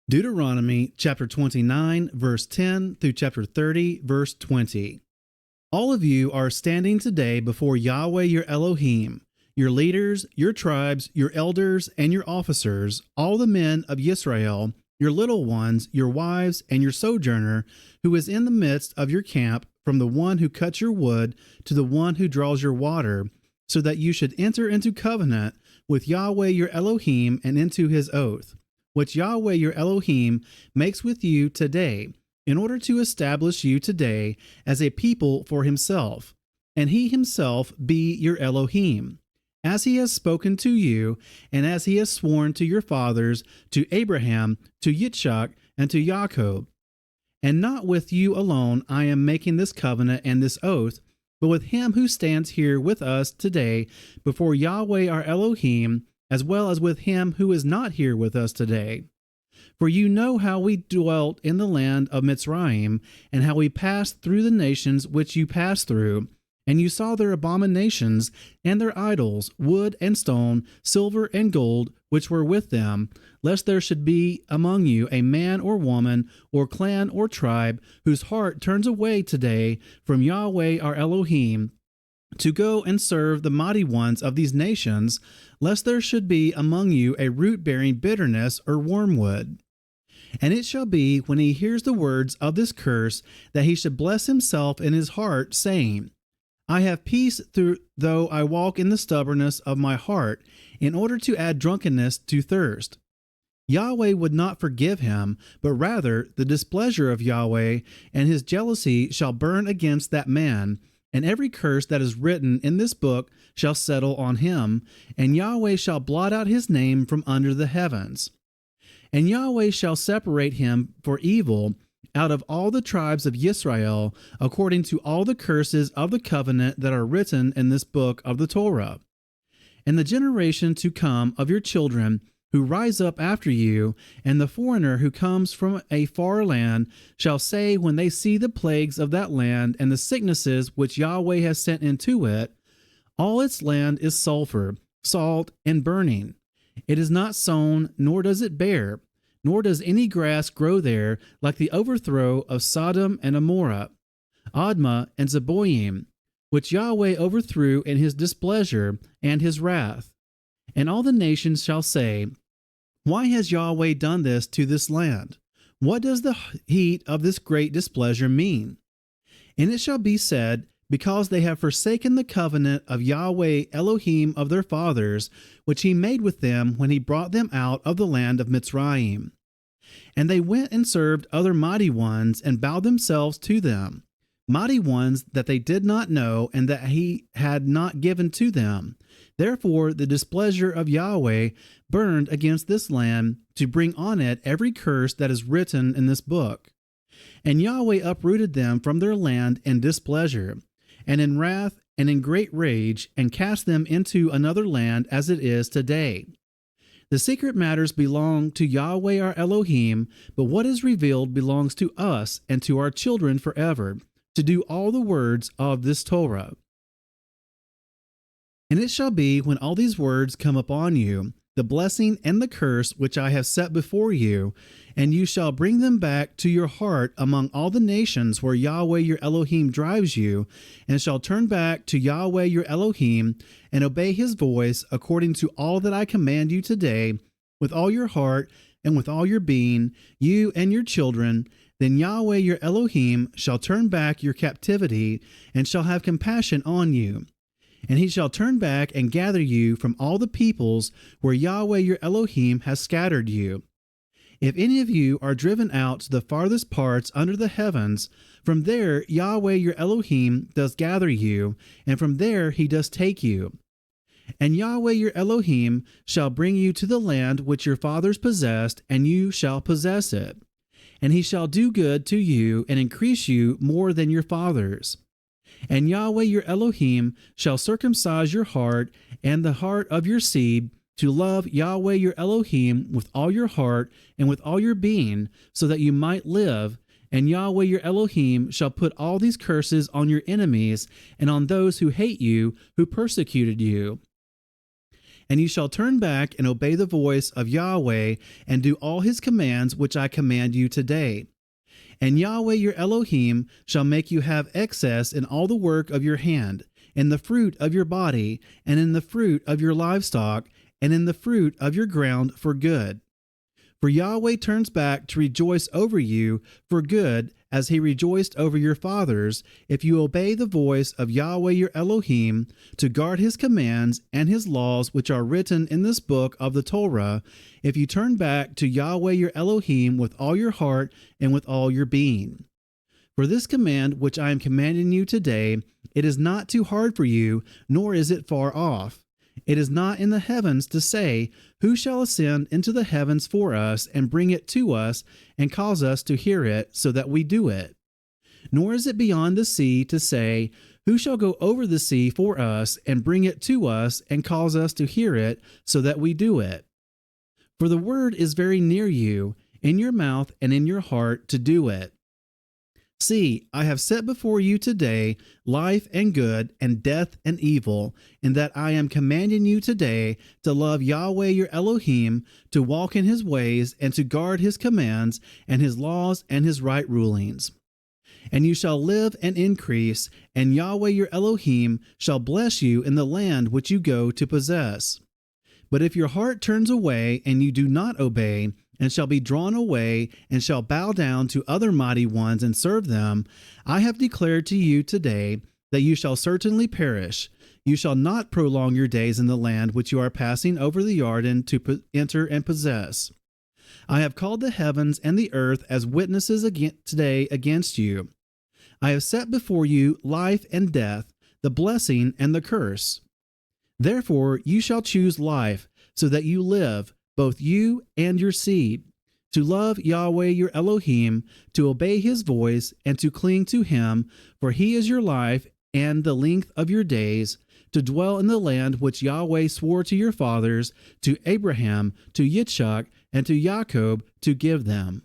Deuteronomy chapter 29, verse 10 through chapter 30, verse 20. All of you are standing today before Yahweh your Elohim, your leaders, your tribes, your elders, and your officers, all the men of Israel, your little ones, your wives, and your sojourner, who is in the midst of your camp, from the one who cuts your wood to the one who draws your water, so that you should enter into covenant with Yahweh your Elohim and into his oath, which Yahweh your Elohim makes with you today, in order to establish you today as a people for himself, and he himself be your Elohim, as he has spoken to you, and as he has sworn to your fathers, to Abraham, to Yitzchak, and to Jacob. And not with you alone I am making this covenant and this oath, but with him who stands here with us today before Yahweh our Elohim, as well as with him who is not here with us today. For you know how we dwelt in the land of Mitzrayim, and how we passed through the nations which you passed through, and you saw their abominations and their idols, wood and stone, silver and gold, which were with them, lest there should be among you a man or woman, or clan or tribe, whose heart turns away today from Yahweh our Elohim, to go and serve the mighty ones of these nations, lest there should be among you a root-bearing bitterness or wormwood. And it shall be, when he hears the words of this curse, that he should bless himself in his heart, saying, I have peace though I walk in the stubbornness of my heart, in order to add drunkenness to thirst. Yahweh would not forgive him, but rather the displeasure of Yahweh and his jealousy shall burn against that man, and every curse that is written in this book shall settle on him, and Yahweh shall blot out his name from under the heavens. And Yahweh shall separate him for evil out of all the tribes of Israel, according to all the curses of the covenant that are written in this book of the Torah. And the generation to come of your children who rise up after you, and the foreigner who comes from a far land, shall say when they see the plagues of that land and the sicknesses which Yahweh has sent into it, all its land is sulfur, salt, and burning. It is not sown, nor does it bear, nor does any grass grow there, like the overthrow of Sodom and Amorah, Admah and Zeboim, which Yahweh overthrew in his displeasure and his wrath. And all the nations shall say, Why has Yahweh done this to this land? What does the heat of this great displeasure mean? And it shall be said, because they have forsaken the covenant of Yahweh Elohim of their fathers, which he made with them when he brought them out of the land of Mitzrayim. And they went and served other mighty ones, and bowed themselves to them, mighty ones that they did not know, and that he had not given to them. Therefore the displeasure of Yahweh burned against this land, to bring on it every curse that is written in this book. And Yahweh uprooted them from their land in displeasure, and in wrath, and in great rage, and cast them into another land as it is today. The secret matters belong to Yahweh our Elohim, but what is revealed belongs to us and to our children forever, to do all the words of this Torah. And it shall be, when all these words come upon you, the blessing and the curse which I have set before you, and you shall bring them back to your heart among all the nations where Yahweh your Elohim drives you, and shall turn back to Yahweh your Elohim, and obey his voice according to all that I command you today, with all your heart and with all your being, you and your children, then Yahweh your Elohim shall turn back your captivity, and shall have compassion on you. And he shall turn back and gather you from all the peoples where Yahweh your Elohim has scattered you. If any of you are driven out to the farthest parts under the heavens, from there Yahweh your Elohim does gather you, and from there he does take you. And Yahweh your Elohim shall bring you to the land which your fathers possessed, and you shall possess it. And he shall do good to you, and increase you more than your fathers. And Yahweh your Elohim shall circumcise your heart and the heart of your seed, to love Yahweh your Elohim with all your heart and with all your being, so that you might live. And Yahweh your Elohim shall put all these curses on your enemies and on those who hate you, who persecuted you. And you shall turn back and obey the voice of Yahuweh and do all his commands which I command you today. And Yahuweh your Elohim shall make you have excess in all the work of your hand, in the fruit of your body, and in the fruit of your livestock, and in the fruit of your ground for good. For Yahuweh turns back to rejoice over you for good, as he rejoiced over your fathers, if you obey the voice of Yahuweh your Elohim, to guard his commands and his laws which are written in this book of the Torah, if you turn back to Yahuweh your Elohim with all your heart and with all your being. For this command which I am commanding you today, it is not too hard for you, nor is it far off. It is not in the heavens to say, who shall ascend into the heavens for us and bring it to us and cause us to hear it so that we do it? Nor is it beyond the sea to say, who shall go over the sea for us and bring it to us and cause us to hear it so that we do it? For the word is very near you, in your mouth and in your heart to do it. See, I have set before you today life and good, and death and evil, in that I am commanding you today to love Yahuweh your Elohim, to walk in his ways, and to guard his commands, and his laws, and his right rulings. And you shall live and increase, and Yahuweh your Elohim shall bless you in the land which you go to possess. But if your heart turns away, and you do not obey, and shall be drawn away, and shall bow down to other mighty ones and serve them, I have declared to you today that you shall certainly perish. You shall not prolong your days in the land which you are passing over the Jordan to enter and possess. I have called the heavens and the earth as witnesses today against you. I have set before you life and death, the blessing and the curse. Therefore you shall choose life, so that you live, both you and your seed, to love Yahuweh your Elohim, to obey his voice, and to cling to him, for he is your life and the length of your days, to dwell in the land which Yahuweh swore to your fathers, to Abraham, to Yitzchak, and to Jacob, to give them.